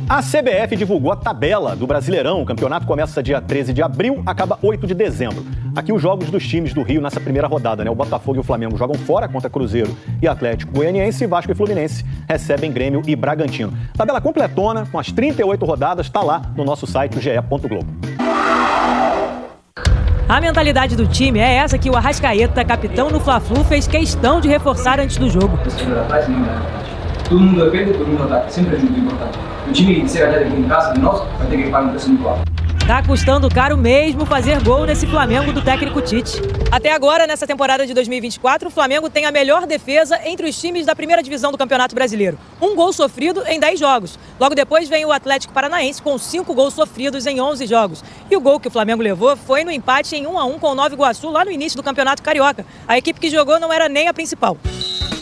A CBF divulgou a tabela do Brasileirão. O campeonato começa dia 13 de abril, acaba 8 de dezembro. Aqui os jogos dos times do Rio nessa primeira rodada, né? O Botafogo e o Flamengo jogam fora contra Cruzeiro e Atlético Goianiense, Vasco e Fluminense recebem Grêmio e Bragantino. Tabela completona, com as 38 rodadas, está lá no nosso site, o ge.globo. A mentalidade do time é essa que o Arrascaeta, capitão no Fla-Flu, fez questão de reforçar antes do jogo. Todo mundo depende, todo mundo ataca, sempre é muito importante. O time, se ganhar aqui em casa de nós, vai ter que pagar um preço muito alto. Tá custando caro mesmo fazer gol nesse Flamengo do técnico Tite. Até agora, nessa temporada de 2024, o Flamengo tem a melhor defesa entre os times da primeira divisão do Campeonato Brasileiro. 1 gol sofrido em 10 jogos. Logo depois vem o Atlético Paranaense com 5 gols sofridos em 11 jogos. E o gol que o Flamengo levou foi no empate em 1-1 com o Nova Iguaçu lá no início do Campeonato Carioca. A equipe que jogou não era nem a principal.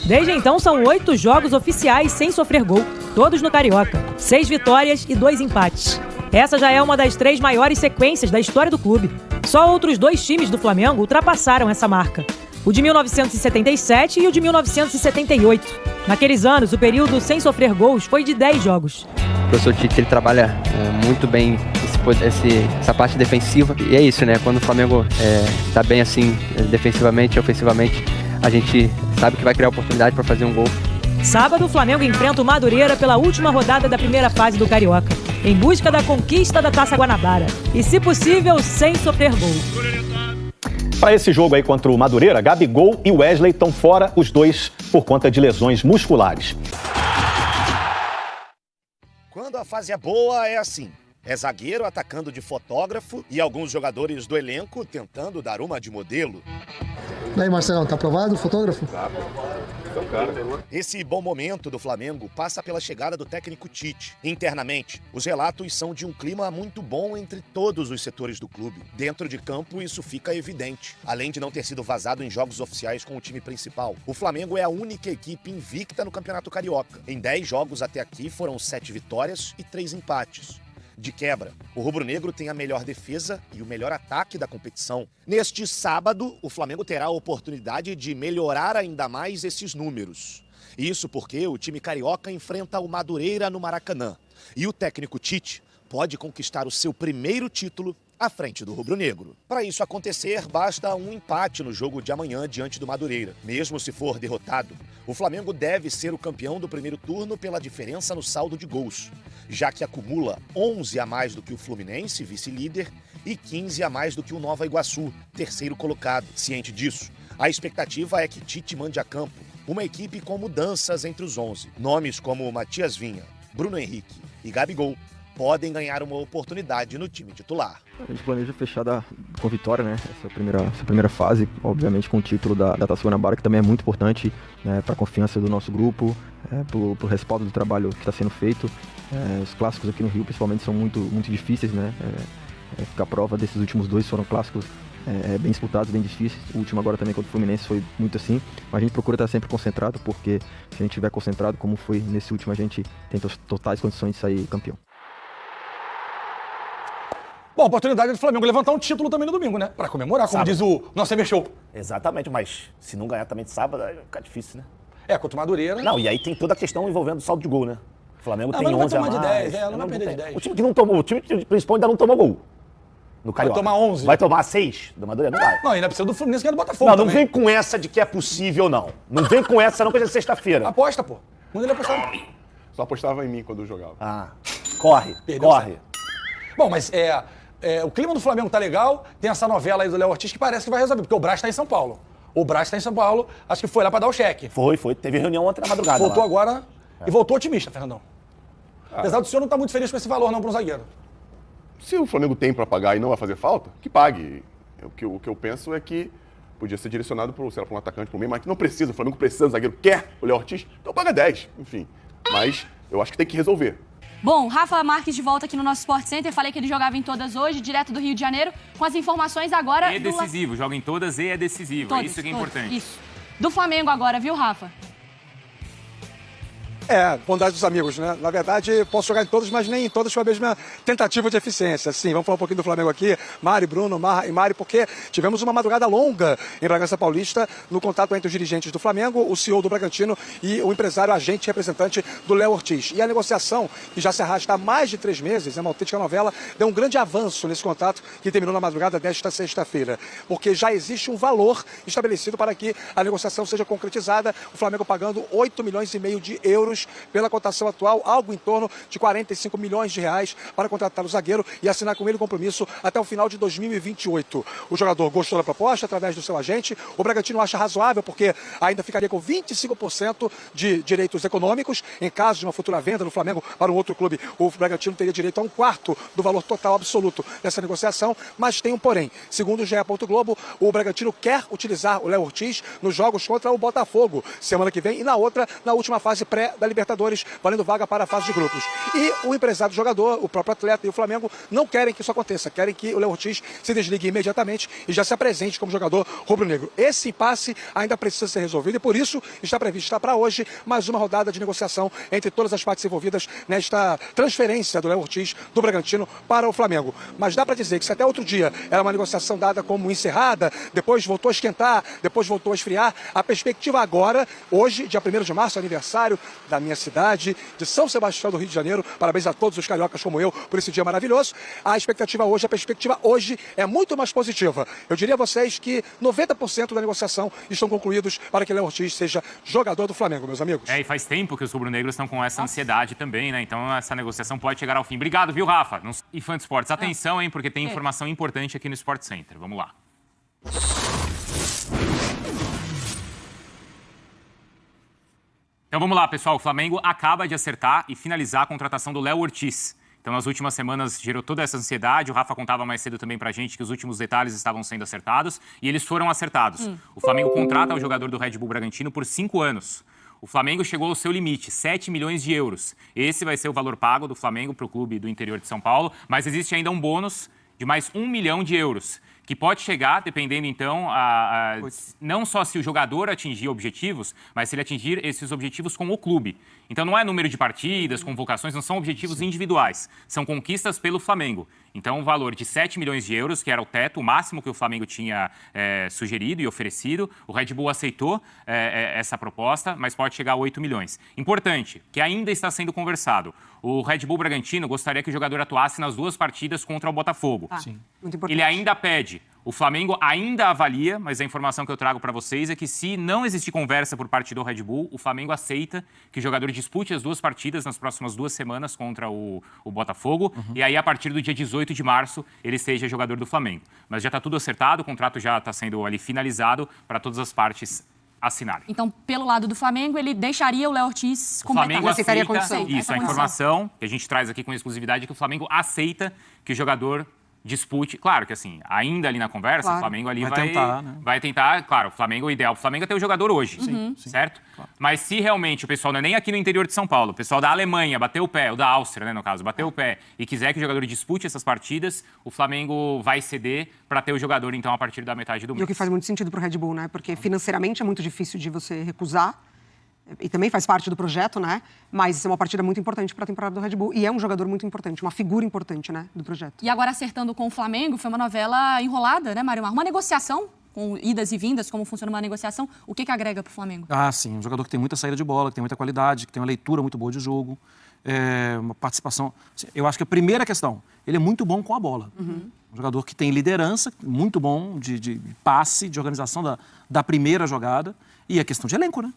Desde então, são 8 jogos oficiais sem sofrer gol, todos no Carioca. 6 vitórias e 2 empates. Essa já é uma das 3 maiores sequências da história do clube. Só outros 2 times do Flamengo ultrapassaram essa marca. O de 1977 e o de 1978. Naqueles anos, o período sem sofrer gols foi de 10 jogos. O professor Tite, ele trabalha muito bem essa parte defensiva. E é isso, né? Quando o Flamengo está bem assim, defensivamente e ofensivamente, a gente sabe que vai criar oportunidade para fazer um gol. Sábado, o Flamengo enfrenta o Madureira pela última rodada da primeira fase do Carioca, em busca da conquista da Taça Guanabara. E, se possível, sem sofrer gol. Para esse jogo aí contra o Madureira, Gabigol e Wesley estão fora, os dois por conta de lesões musculares. Quando a fase é boa, é assim. É zagueiro atacando de fotógrafo e alguns jogadores do elenco tentando dar uma de modelo. E aí, Marcelão, tá aprovado o fotógrafo? Tá. Esse bom momento do Flamengo passa pela chegada do técnico Tite. Internamente, os relatos são de um clima muito bom entre todos os setores do clube. Dentro de campo, isso fica evidente. Além de não ter sido vazado em jogos oficiais com o time principal, o Flamengo é a única equipe invicta no Campeonato Carioca. Em 10 jogos até aqui, foram 7 vitórias e 3 empates. De quebra, o rubro-negro tem a melhor defesa e o melhor ataque da competição. Neste sábado, o Flamengo terá a oportunidade de melhorar ainda mais esses números. Isso porque o time carioca enfrenta o Madureira no Maracanã. E o técnico Tite pode conquistar o seu primeiro título à frente do rubro-negro. Para isso acontecer, basta um empate no jogo de amanhã diante do Madureira. Mesmo se for derrotado, o Flamengo deve ser o campeão do primeiro turno pela diferença no saldo de gols, já que acumula 11 a mais do que o Fluminense, vice-líder, e 15 a mais do que o Nova Iguaçu, terceiro colocado. Ciente disso, a expectativa é que Tite mande a campo uma equipe com mudanças entre os 11. Nomes como Matias Vinha, Bruno Henrique e Gabigol podem ganhar uma oportunidade no time titular. A gente planeja fechar com vitória, né? Essa primeira fase, obviamente com o título da Taça Guanabara, que também é muito importante, né, para a confiança do nosso grupo, pro respaldo do trabalho que está sendo feito. Os clássicos aqui no Rio, principalmente, são muito, muito difíceis, né? Ficar à prova desses últimos 2 foram clássicos bem disputados, bem difíceis. O último agora também contra o Fluminense foi muito assim. Mas a gente procura estar sempre concentrado, porque se a gente estiver concentrado, como foi nesse último, a gente tem totais condições de sair campeão. Bom, oportunidade do Flamengo levantar um título também no domingo, né? Pra comemorar, como diz o nosso TV Show. Exatamente, mas se não ganhar também de sábado, vai ficar difícil, né? Contra o Madureira. Não, e aí tem toda a questão envolvendo o saldo de gol, né? O Flamengo tem 11 a mais. Não vai tomar de 10, não vai perder de 10. O time que não tomou, o time principal ainda não tomou gol. No Carioca. Vai tomar 11. Vai tomar 6 do Madureira? Não vai. Não, ainda precisa do Fluminense que é do Botafogo. Não vem com essa de que é possível, não. Não vem com essa não, que é sexta-feira. Aposta, pô. Manda ele apostar. Só apostava em mim quando eu jogava. Corre. Bom, mas o clima do Flamengo tá legal, tem essa novela aí do Léo Ortiz que parece que vai resolver, porque o Braz tá em São Paulo. O Braz tá em São Paulo, acho que foi lá pra dar o cheque. Foi. Teve reunião ontem na madrugada. Voltou agora e voltou otimista, Fernandão. Apesar do senhor não tá muito feliz com esse valor não para um zagueiro. Se o Flamengo tem para pagar e não vai fazer falta, que pague. O que eu penso é que podia ser direcionado para um atacante, para o meio, mas que não precisa. O Flamengo precisa do zagueiro, quer o Léo Ortiz, então paga 10, enfim. Mas eu acho que tem que resolver. Bom, Rafa Marques de volta aqui no nosso Sport Center. Falei que ele jogava em todas hoje, direto do Rio de Janeiro, com as informações agora... É decisivo, joga em todas e é decisivo. Todas, é isso que é importante. Isso. Do Flamengo agora, viu, Rafa? Bondade dos amigos, né? Na verdade, posso jogar em todos, mas nem em todos com a mesma tentativa de eficiência. Sim, vamos falar um pouquinho do Flamengo aqui. Mari, Bruno, e Mari, porque tivemos uma madrugada longa em Bragança Paulista no contato entre os dirigentes do Flamengo, o CEO do Bragantino e o empresário, agente representante do Léo Ortiz. E a negociação, que já se arrasta há mais de 3 meses, é uma autêntica novela, deu um grande avanço nesse contato que terminou na madrugada desta sexta-feira. Porque já existe um valor estabelecido para que a negociação seja concretizada, o Flamengo pagando 8,5 milhões de euros pela cotação atual, algo em torno de 45 milhões de reais para contratar o zagueiro e assinar com ele o compromisso até o final de 2028. O jogador gostou da proposta através do seu agente, o Bragantino acha razoável porque ainda ficaria com 25% de direitos econômicos. Em caso de uma futura venda do Flamengo para um outro clube, o Bragantino teria direito a 1/4 do valor total absoluto dessa negociação, mas tem um porém. Segundo o GE. Globo, o Bragantino quer utilizar o Léo Ortiz nos jogos contra o Botafogo, semana que vem, e na última fase pré da Libertadores, valendo vaga para a fase de grupos. E o empresário do jogador, o próprio atleta e o Flamengo não querem que isso aconteça, querem que o Léo Ortiz se desligue imediatamente e já se apresente como jogador rubro-negro. Esse impasse ainda precisa ser resolvido e por isso está prevista para hoje mais uma rodada de negociação entre todas as partes envolvidas nesta transferência do Léo Ortiz do Bragantino para o Flamengo. Mas dá para dizer que se até outro dia era uma negociação dada como encerrada, depois voltou a esquentar, depois voltou a esfriar, a perspectiva agora, hoje, dia 1º de março, aniversário da minha cidade, de São Sebastião do Rio de Janeiro, parabéns a todos os cariocas como eu por esse dia maravilhoso, a perspectiva hoje é muito mais positiva. Eu diria a vocês que 90% da negociação estão concluídos para que Léo Ortiz seja jogador do Flamengo, meus amigos. E faz tempo que os rubro-negros estão com essa ansiedade também, né? Então essa negociação pode chegar ao fim. Obrigado, viu, Rafa? E fã de esportes, atenção, hein, porque tem informação importante aqui no Sport Center. Vamos lá. Então vamos lá, pessoal. O Flamengo acaba de acertar e finalizar a contratação do Léo Ortiz. Então, nas últimas semanas, gerou toda essa ansiedade. O Rafa contava mais cedo também pra gente que os últimos detalhes estavam sendo acertados e eles foram acertados. O Flamengo contrata o jogador do Red Bull Bragantino por 5 anos. O Flamengo chegou ao seu limite, 7 milhões de euros. Esse vai ser o valor pago do Flamengo para o clube do interior de São Paulo, mas existe ainda um bônus de mais 1 milhão de euros, que pode chegar, dependendo, então, não só se o jogador atingir objetivos, mas se ele atingir esses objetivos com o clube. Então, não é número de partidas, convocações, não são objetivos individuais, são conquistas pelo Flamengo. Então, o valor de 7 milhões de euros, que era o teto, o máximo que o Flamengo tinha sugerido e oferecido, o Red Bull aceitou essa proposta, mas pode chegar a 8 milhões. Importante, que ainda está sendo conversado. O Red Bull Bragantino gostaria que o jogador atuasse nas 2 partidas contra o Botafogo. Sim. Muito importante. Ele ainda pede. O Flamengo ainda avalia, mas a informação que eu trago para vocês é que se não existir conversa por parte do Red Bull, o Flamengo aceita que o jogador dispute as 2 partidas nas próximas 2 semanas contra o Botafogo. E aí, a partir do dia 18 de março, ele seja jogador do Flamengo. Mas já está tudo acertado, o contrato já está sendo ali finalizado para todas as partes assinarem. Então, pelo lado do Flamengo, ele deixaria o Léo Ortiz completar. O Flamengo aceita isso, a informação que a gente traz aqui com exclusividade é que o Flamengo aceita que o jogador dispute, claro que assim, ainda ali na conversa, o Flamengo ali vai tentar, claro, o Flamengo, o ideal, o Flamengo é ter o jogador hoje, certo? Claro. Mas se realmente o pessoal não é nem aqui no interior de São Paulo, o pessoal da Alemanha bateu o pé, ou da Áustria, né, no caso, bateu o pé e quiser que o jogador dispute essas partidas, o Flamengo vai ceder para ter o jogador, então, a partir da metade do mês. E o que faz muito sentido para o Red Bull, né? Porque financeiramente é muito difícil de você recusar. E também faz parte do projeto, né? Mas isso é uma partida muito importante para a temporada do Red Bull. E é um jogador muito importante, uma figura importante, né, do projeto. E agora, acertando com o Flamengo, foi uma novela enrolada, né, Mário Mar? Uma negociação, com idas e vindas, como funciona uma negociação. O que agrega para o Flamengo? Sim. Um jogador que tem muita saída de bola, que tem muita qualidade, que tem uma leitura muito boa de jogo. Uma participação... Eu acho que a primeira questão, ele é muito bom com a bola. Um jogador que tem liderança, muito bom de passe, de organização da primeira jogada. E a questão de elenco, né?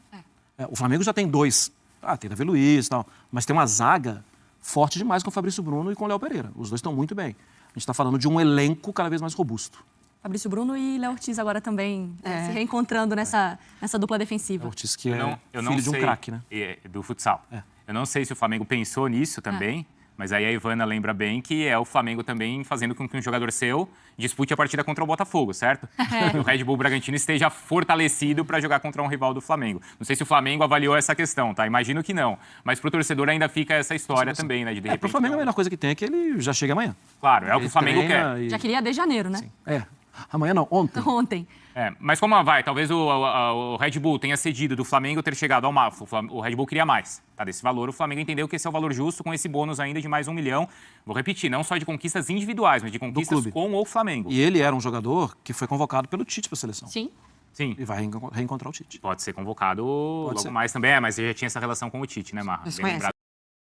O Flamengo já tem 2, tem Davi Luiz e tal, mas tem uma zaga forte demais com o Fabrício Bruno e com o Léo Pereira. Os dois estão muito bem. A gente está falando de um elenco cada vez mais robusto. Fabrício Bruno e Léo Ortiz agora também se reencontrando nessa dupla defensiva. Léo Ortiz que é filho de um craque, né? Do futsal. Eu não sei se o Flamengo pensou nisso também, mas aí a Ivana lembra bem que é o Flamengo também fazendo com que um jogador seu dispute a partida contra o Botafogo, certo? Que o Red Bull Bragantino esteja fortalecido para jogar contra um rival do Flamengo. Não sei se o Flamengo avaliou essa questão, tá? Imagino que não. Mas pro torcedor ainda fica essa história também, né? De repente, pro Flamengo a melhor coisa que tem é que ele já chega amanhã. Claro, é o que o Flamengo quer. Já queria desde janeiro, né? Sim. Amanhã não, ontem. Ontem. Mas como vai? Talvez o Red Bull tenha cedido do Flamengo ter chegado ao máximo. O Red Bull queria mais, tá? Desse valor. O Flamengo entendeu que esse é o valor justo com esse bônus ainda de mais 1 milhão. Vou repetir, não só de conquistas individuais, mas de conquistas com o Flamengo. E ele era um jogador que foi convocado pelo Tite para a seleção. Sim. E vai reencontrar o Tite. Pode ser convocado logo mais também, mas ele já tinha essa relação com o Tite, né, Marra?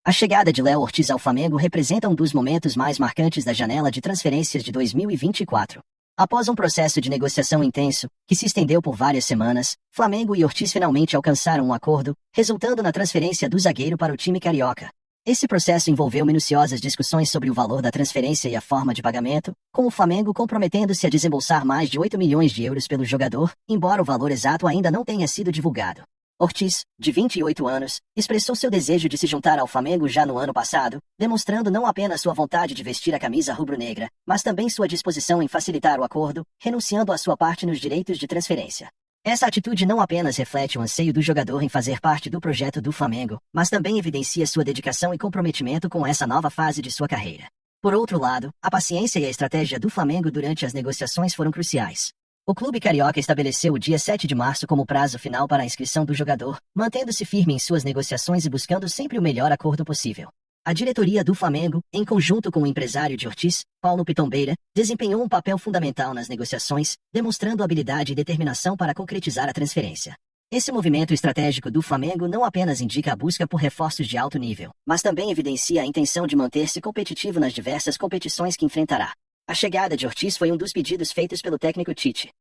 A chegada de Léo Ortiz ao Flamengo representa um dos momentos mais marcantes da janela de transferências de 2024. Após um processo de negociação intenso, que se estendeu por várias semanas, Flamengo e Ortiz finalmente alcançaram um acordo, resultando na transferência do zagueiro para o time carioca. Esse processo envolveu minuciosas discussões sobre o valor da transferência e a forma de pagamento, com o Flamengo comprometendo-se a desembolsar mais de 8 milhões de euros pelo jogador, embora o valor exato ainda não tenha sido divulgado. Ortiz, de 28 anos, expressou seu desejo de se juntar ao Flamengo já no ano passado, demonstrando não apenas sua vontade de vestir a camisa rubro-negra, mas também sua disposição em facilitar o acordo, renunciando à sua parte nos direitos de transferência. Essa atitude não apenas reflete o anseio do jogador em fazer parte do projeto do Flamengo, mas também evidencia sua dedicação e comprometimento com essa nova fase de sua carreira. Por outro lado, a paciência e a estratégia do Flamengo durante as negociações foram cruciais. O clube carioca estabeleceu o dia 7 de março como prazo final para a inscrição do jogador, mantendo-se firme em suas negociações e buscando sempre o melhor acordo possível. A diretoria do Flamengo, em conjunto com o empresário de Ortiz, Paulo Pitombeira, desempenhou um papel fundamental nas negociações, demonstrando habilidade e determinação para concretizar a transferência. Esse movimento estratégico do Flamengo não apenas indica a busca por reforços de alto nível, mas também evidencia a intenção de manter-se competitivo nas diversas competições que enfrentará. A chegada de Ortiz foi um dos pedidos feitos pelo técnico Tite,